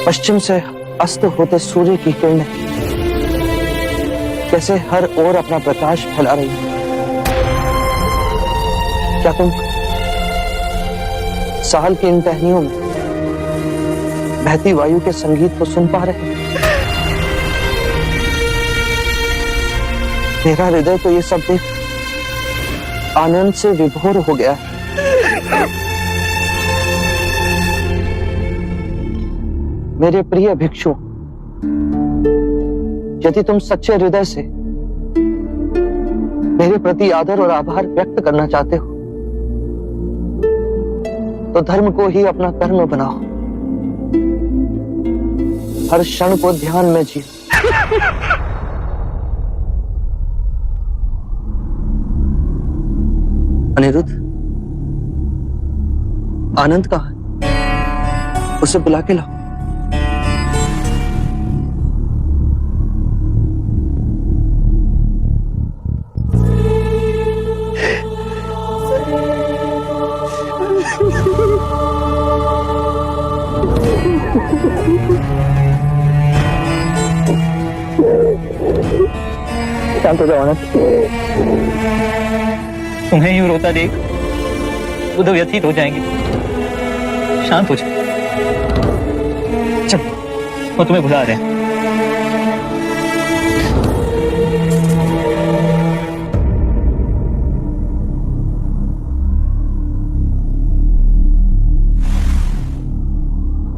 पश्चिम से अस्त होते सूर्य की किरणें कैसे हर ओर अपना प्रकाश फैला रही है। क्या तुम साल की इन टहनियों में बहती वायु के संगीत को सुन पा रहे हैं? मेरा हृदय तो ये सब देख आनंद से विभोर हो गया है। मेरे प्रिय भिक्षु, यदि तुम सच्चे हृदय से मेरे प्रति आदर और आभार व्यक्त करना चाहते हो तो धर्म को ही अपना कर्म बनाओ, हर क्षण को ध्यान में जियो। अनिरुद्ध, आनंद कहाँ है? उसे बुला के लाओ। शांत हो जाओ आनंद। तुम्हें यूं रोता देख बुध व्यथित हो जाएंगे। शांत हो जाओ। चल, वो तुम्हें बुला रहे हैं।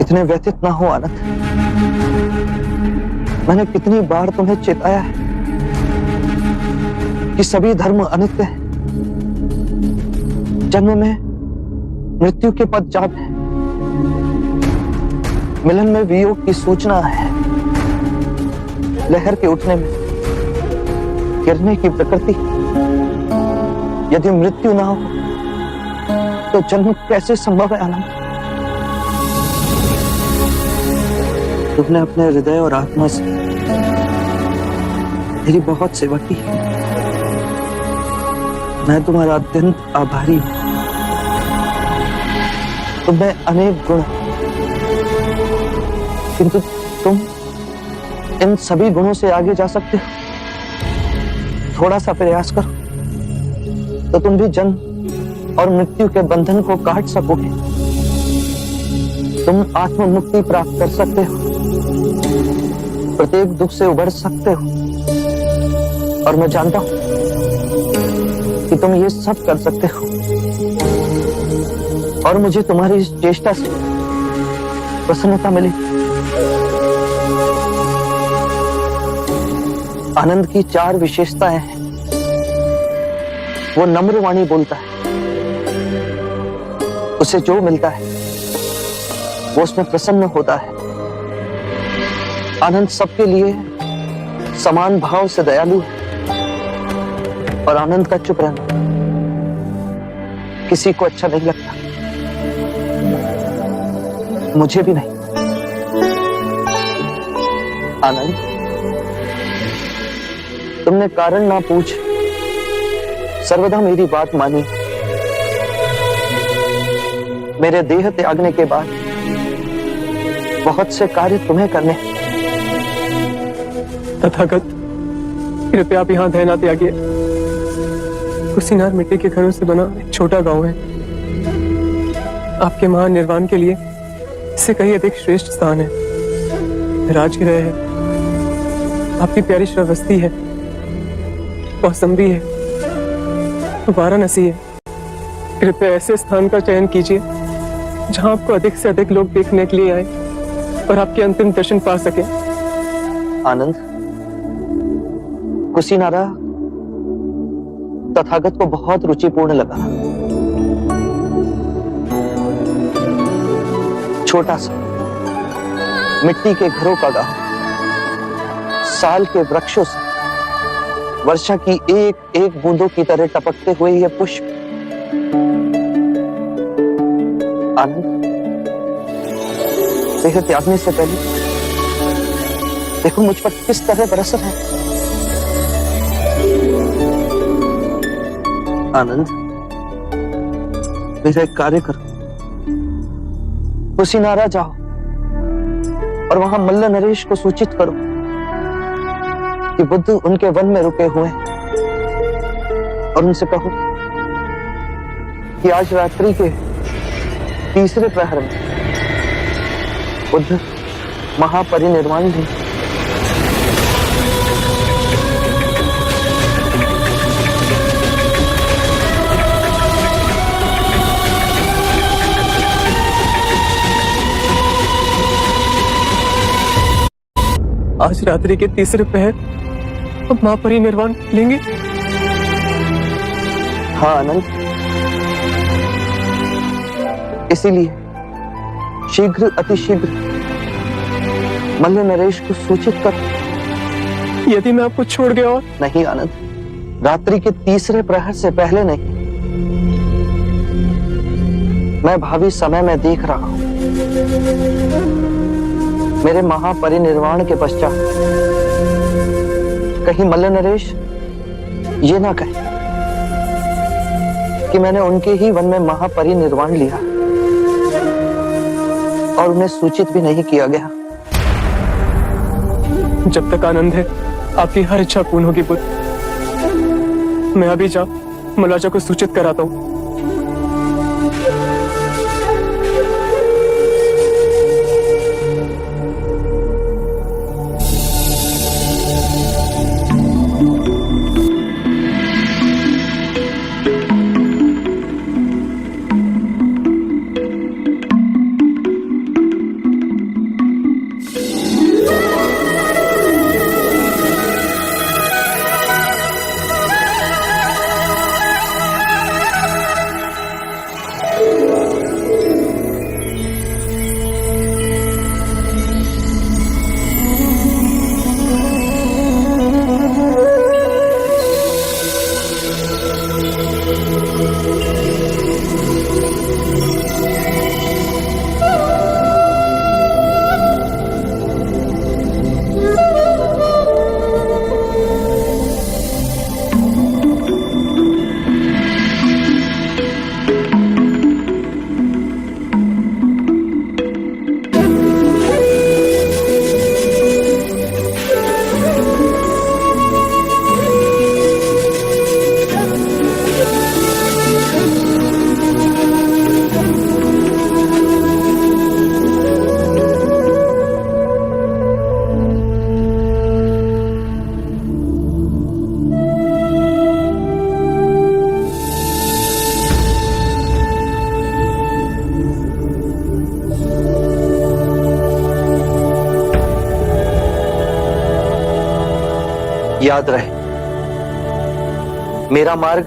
इतने व्यथित ना हो आनंद। मैंने कितनी बार तुम्हें चेताया है कि सभी धर्म अनित्य है, जन्म में मृत्यु के पश्चात है, मिलन में वियोग की सूचना है, लहर के उठने में गिरने की प्रकृति। यदि मृत्यु ना हो तो जन्म कैसे संभव है आनंद? तुमने अपने हृदय और आत्मा से मेरी बहुत सेवा की। मैं तुम्हारा अत्यंत आभारी हूं। तुम्हें अनेक गुण, किंतु तुम इन सभी गुणों से आगे जा सकते हो। थोड़ा सा प्रयास करो तो तुम भी जन्म और मृत्यु के बंधन को काट सकोगे। तुम आत्म मुक्ति प्राप्त कर सकते हो, प्रत्येक दुख से उबर सकते हो। और मैं जानता हूं कि तुम ये सब कर सकते हो, और मुझे तुम्हारी इस चेष्टा से प्रसन्नता मिली। आनंद की 4 विशेषताएं हैं। वो नम्र वाणी बोलता है, उसे जो मिलता है वो उसमें प्रसन्न होता है। आनंद सबके लिए समान भाव से दयालु है, और आनंद का चुप रहना किसी को अच्छा नहीं लगता, मुझे भी नहीं। आनंद, तुमने कारण ना पूछ सर्वदा मेरी बात मानी। मेरे देह त्यागने के बाद बहुत से कार्य तुम्हें करने। तथागत, कृपया आप यहाँ दया ना त्यागिए। कुशीनार मिट्टी के घरों से बना एक छोटा गांव है। आपके महान निर्वाण के लिए इससे कहीं अधिक श्रेष्ठ स्थान है। राजगृह है, आपकी प्यारी श्रावस्ती है, कौसंबी है, वाराणसी है। कृपया ऐसे स्थान का चयन कीजिए जहां आपको अधिक से अधिक लोग देखने के लिए आए और आपके अंतिम दर्शन पा सके। आनंद, कुशीनारा तथागत को बहुत रुचिपूर्ण लगा। छोटा सा मिट्टी के घरों का गांव, साल के वृक्षों से वर्षा की एक एक बूंदों की तरह टपकते हुए ये पुष्प। आनंद, देह त्यागने से पहले देखो मुझ पर किस तरह बरस रहा है। आनंद, मेरा एक कार्य करो, कुशीनारा जाओ और वहां मल्ल नरेश को सूचित करो कि बुद्ध उनके वन में रुके हुए हैं, और उनसे कहो कि आज रात्रि के तीसरे प्रहर में बुद्ध महापरिनिर्वाण लेंगे। आज रात्रि के तीसरे पहर हम महापरिनिर्वाण लेंगे। हाँ अनंत, इसीलिए शीघ्र अतिशीघ्र मल्ल नरेश को सूचित कर। यदि मैं आपको छोड़ गया और नहीं आनंद, रात्रि के तीसरे प्रहर से पहले नहीं। मैं भावी समय में देख रहा हूं, मेरे महापरिनिर्वाण के पश्चात कहीं मल्ल नरेश ये ना कहे कि मैंने उनके ही वन में महापरिनिर्वाण लिया और उन्हें सूचित भी नहीं किया गया। जब तक आनंद है, आपकी हर इच्छा पूर्ण होगी बुद्ध। मैं अभी जा मलाजा को सूचित कराता हूं। याद रहे, मेरा मार्ग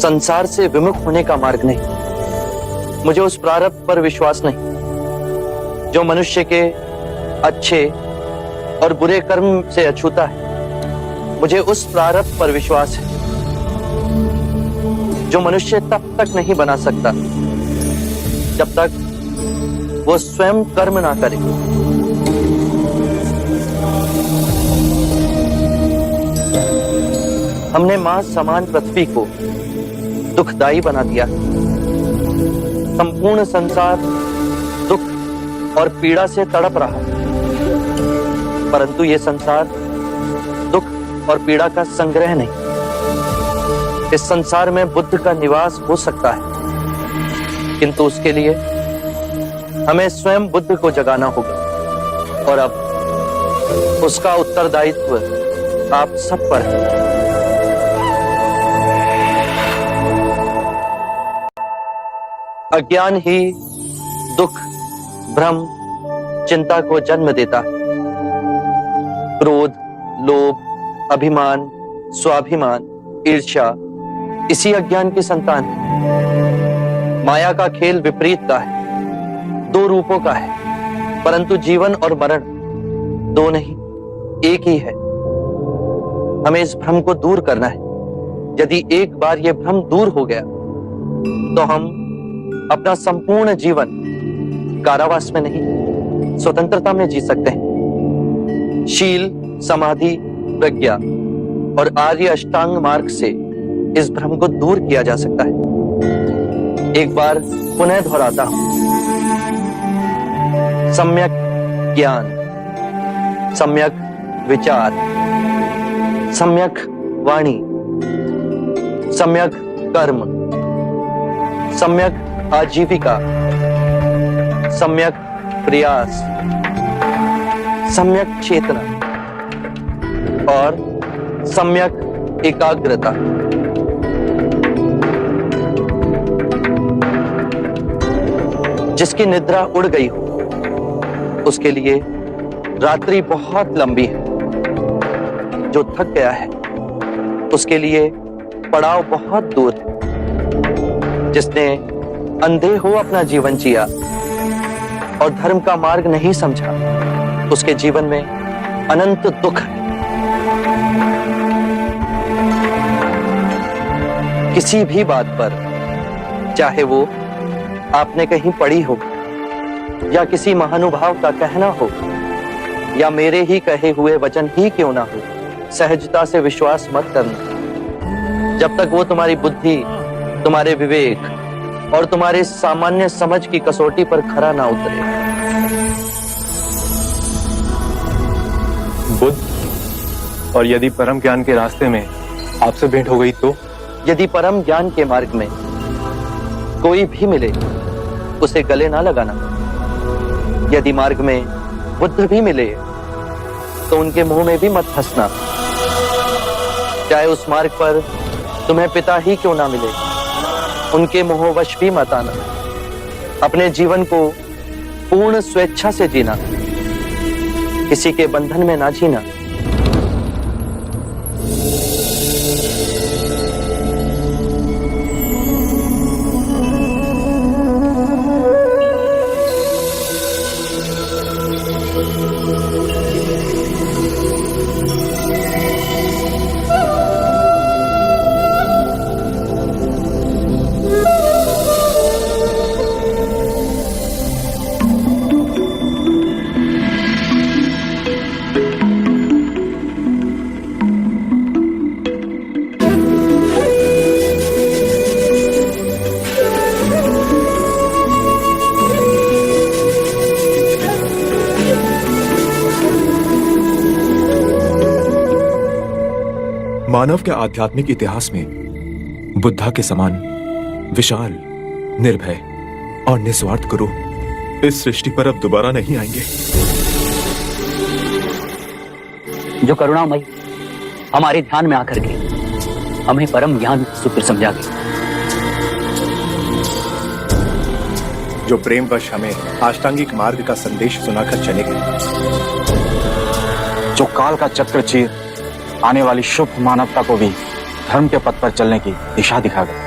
संसार से विमुख होने का मार्ग नहीं। मुझे उस प्रारब्ध पर विश्वास नहीं जो मनुष्य के अच्छे और बुरे कर्म से अछूता है। मुझे उस प्रारब्ध पर विश्वास है जो मनुष्य तब तक नहीं बना सकता जब तक वो स्वयं कर्म ना करे। हमने मां समान पृथ्वी को दुखदाई बना दिया। संपूर्ण संसार दुख और पीड़ा से तड़प रहा, परंतु ये संसार दुख और पीड़ा का संग्रह नहीं। इस संसार में बुद्ध का निवास हो सकता है, किंतु उसके लिए हमें स्वयं बुद्ध को जगाना होगा, और अब उसका उत्तरदायित्व आप सब पर है। अज्ञान ही दुख, भ्रम, चिंता को जन्म देता है। क्रोध, लोभ, अभिमान, स्वाभिमान, ईर्ष्या इसी अज्ञान की संतान है। माया का खेल विपरीत का है, दो रूपों का है, परंतु जीवन और मरण दो नहीं, एक ही है। हमें इस भ्रम को दूर करना है। यदि एक बार यह भ्रम दूर हो गया तो हम अपना संपूर्ण जीवन कारावास में नहीं, स्वतंत्रता में जी सकते हैं। शील, समाधि, प्रज्ञा और आर्य अष्टांग मार्ग से इस भ्रम को दूर किया जा सकता है। एक बार पुनः दोहराता हूं, सम्यक ज्ञान, सम्यक विचार, सम्यक वाणी, सम्यक कर्म, सम्यक आजीविका, सम्यक प्रयास, सम्यक चेतना और सम्यक एकाग्रता। जिसकी निद्रा उड़ गई हो उसके लिए रात्रि बहुत लंबी है। जो थक गया है उसके लिए पड़ाव बहुत दूर है। जिसने अंधे हो अपना जीवन जिया और धर्म का मार्ग नहीं समझा उसके जीवन में अनंत दुख है। किसी भी बात पर, चाहे वो आपने कहीं पढ़ी हो या किसी महानुभाव का कहना हो या मेरे ही कहे हुए वचन ही क्यों ना हो, सहजता से विश्वास मत करना जब तक वो तुम्हारी बुद्धि, तुम्हारे विवेक और तुम्हारे सामान्य समझ की कसौटी पर खरा ना उतरे। बुद्ध, और यदि परम ज्ञान के रास्ते में आपसे भेंट हो गई तो? यदि परम ज्ञान के मार्ग में कोई भी मिले उसे गले ना लगाना। यदि मार्ग में बुद्ध भी मिले तो उनके मुंह में भी मत हंसना। चाहे उस मार्ग पर तुम्हें पिता ही क्यों ना मिले, उनके मोहवश भी मत आना। अपने जीवन को पूर्ण स्वेच्छा से जीना, किसी के बंधन में ना जीना। मानव के आध्यात्मिक इतिहास में बुद्धा के समान विशाल, निर्भय और निस्वार्थ गुरु इस सृष्टि पर अब दोबारा नहीं आएंगे। जो करुणामयी हमारे ध्यान में आकर के हमें परम ज्ञान सूत्र समझा गई। जो प्रेमवश हमें अष्टांगिक मार्ग का संदेश सुनाकर चले गए। जो काल का चक्र चीर आने वाली शुभ मानवता को भी धर्म के पथ पर चलने की दिशा दिखा गए।